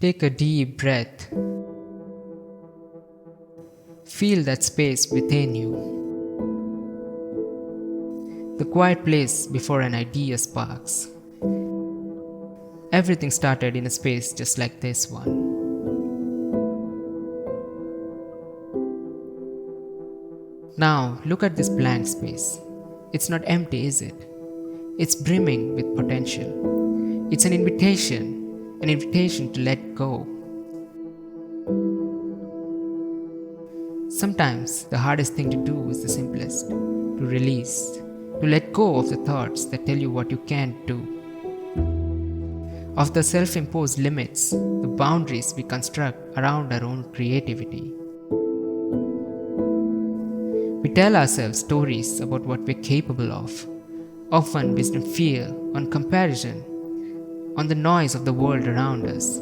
Take a deep breath. Feel that space within you. The quiet place before an idea sparks. Everything started in a space just like this one. Now look at this blank space. It's not empty, is it? It's brimming with potential. It's an invitation to let go. Sometimes the hardest thing to do is the simplest, to release, to let go of the thoughts that tell you what you can't do, of the self-imposed limits, the boundaries we construct around our own creativity. We tell ourselves stories about what we're capable of, often based on fear, on comparison, on the noise of the world around us.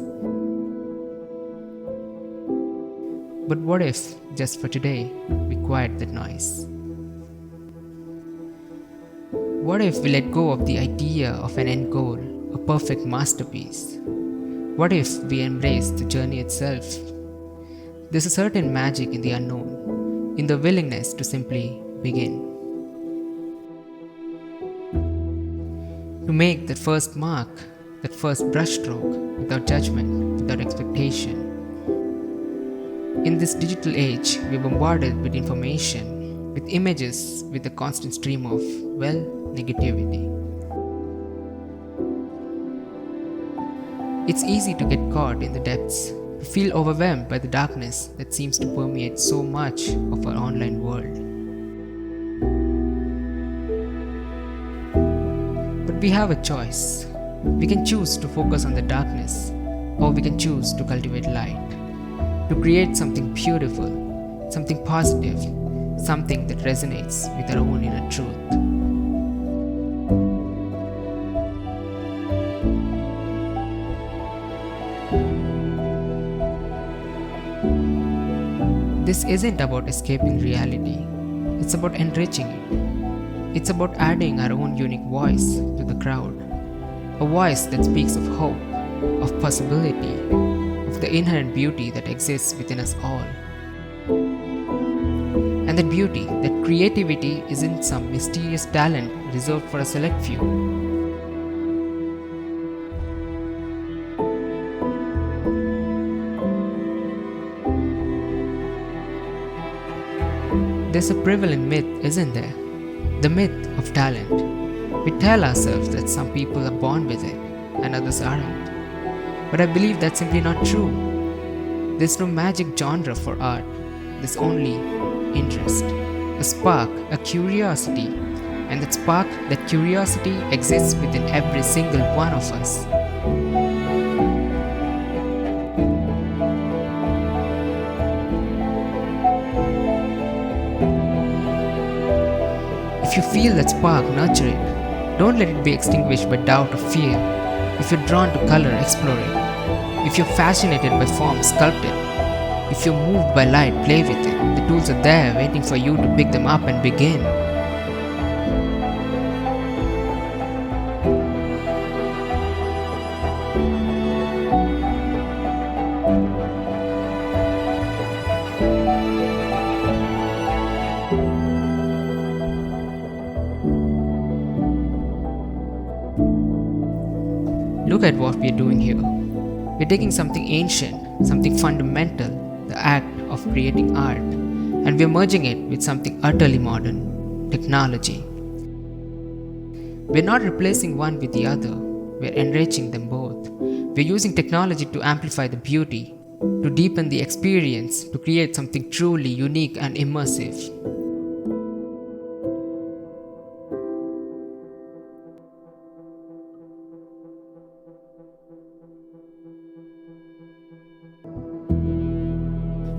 But what if, just for today, we quiet that noise? What if we let go of the idea of an end goal, a perfect masterpiece? What if we embrace the journey itself? There's a certain magic in the unknown, in the willingness to simply begin. To make that first mark, that first brushstroke, without judgment, without expectation. In this digital age, we're bombarded with information, with images, with the constant stream of, well, negativity. It's easy to get caught in the depths, to feel overwhelmed by the darkness that seems to permeate so much of our online world. But we have a choice. We can choose to focus on the darkness, or we can choose to cultivate light. To create something beautiful, something positive, something that resonates with our own inner truth. This isn't about escaping reality, it's about enriching it. It's about adding our own unique voice to the crowd, a voice that speaks of hope, of possibility, of the inherent beauty that exists within us all. And that beauty, that creativity isn't some mysterious talent reserved for a select few. There's a prevalent myth, isn't there? The myth of talent. We tell ourselves that some people are born with it and others aren't. But I believe that's simply not true. There's no magic genre for art. There's only interest, a spark, a curiosity, and that spark, that curiosity exists within every single one of us. If you feel that spark, nurture it. Don't let it be extinguished by doubt or fear. If you're drawn to color, explore it. If you're fascinated by form, sculpt it. If you're moved by light, play with it. The tools are there waiting for you to pick them up and begin. Look at what we are doing here. We're taking something ancient, something fundamental, the act of creating art, and we're merging it with something utterly modern, technology. We're not replacing one with the other, we're enriching them both. We're using technology to amplify the beauty, to deepen the experience, to create something truly unique and immersive.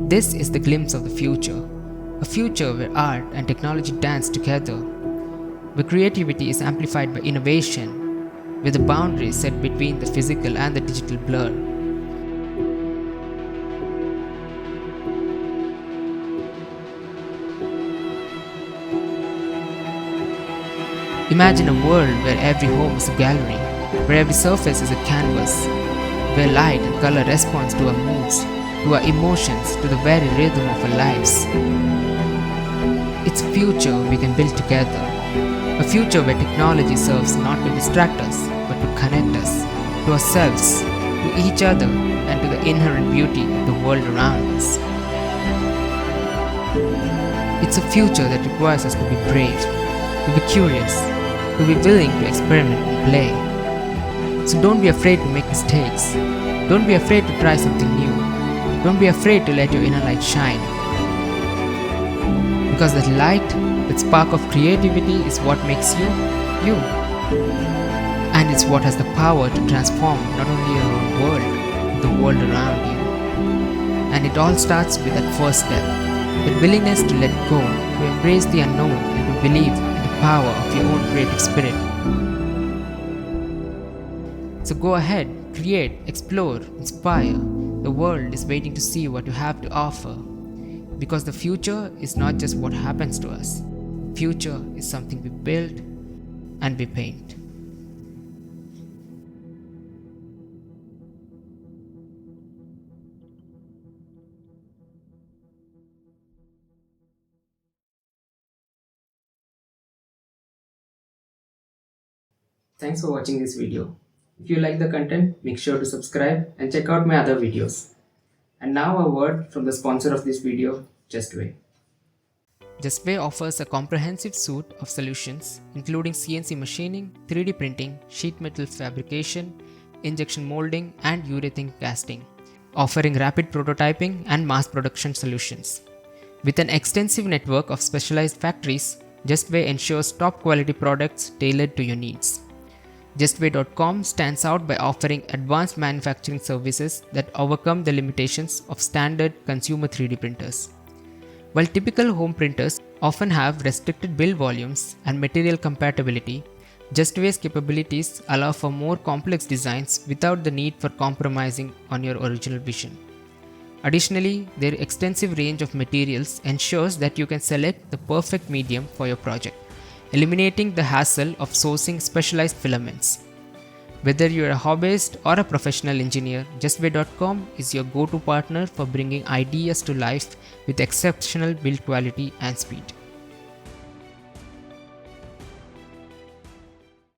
This is the glimpse of the future, a future where art and technology dance together, where creativity is amplified by innovation, where the boundaries set between the physical and the digital blur. Imagine a world where every home is a gallery, where every surface is a canvas, where light and color responds to our moods, to our emotions, to the very rhythm of our lives. It's a future we can build together, a future where technology serves not to distract us, but to connect us, to ourselves, to each other, and to the inherent beauty of the world around us. It's a future that requires us to be brave, to be curious, to be willing to experiment and play. So don't be afraid to make mistakes. Don't be afraid to try something new. Don't be afraid to let your inner light shine. Because that light, that spark of creativity is what makes you, you. And it's what has the power to transform not only your own world, but the world around you. And it all starts with that first step, that willingness to let go, to embrace the unknown, and to believe in the power of your own creative spirit. So go ahead, create, explore, inspire. The world is waiting to see what you have to offer. Because the future is not just what happens to us. Future is something we build and we paint. Thanks for watching this video. If you like the content, make sure to subscribe and check out my other videos. And now a word from the sponsor of this video, Justway. Justway offers a comprehensive suite of solutions including CNC machining, 3D printing, sheet metal fabrication, injection molding, and urethane casting, offering rapid prototyping and mass production solutions. With an extensive network of specialized factories, Justway ensures top quality products tailored to your needs. Justway.com stands out by offering advanced manufacturing services that overcome the limitations of standard consumer 3D printers. While typical home printers often have restricted build volumes and material compatibility, Justway's capabilities allow for more complex designs without the need for compromising on your original vision. Additionally, their extensive range of materials ensures that you can select the perfect medium for your project, eliminating the hassle of sourcing specialized filaments. Whether you're a hobbyist or a professional engineer, Justway.com is your go-to partner for bringing ideas to life with exceptional build quality and speed.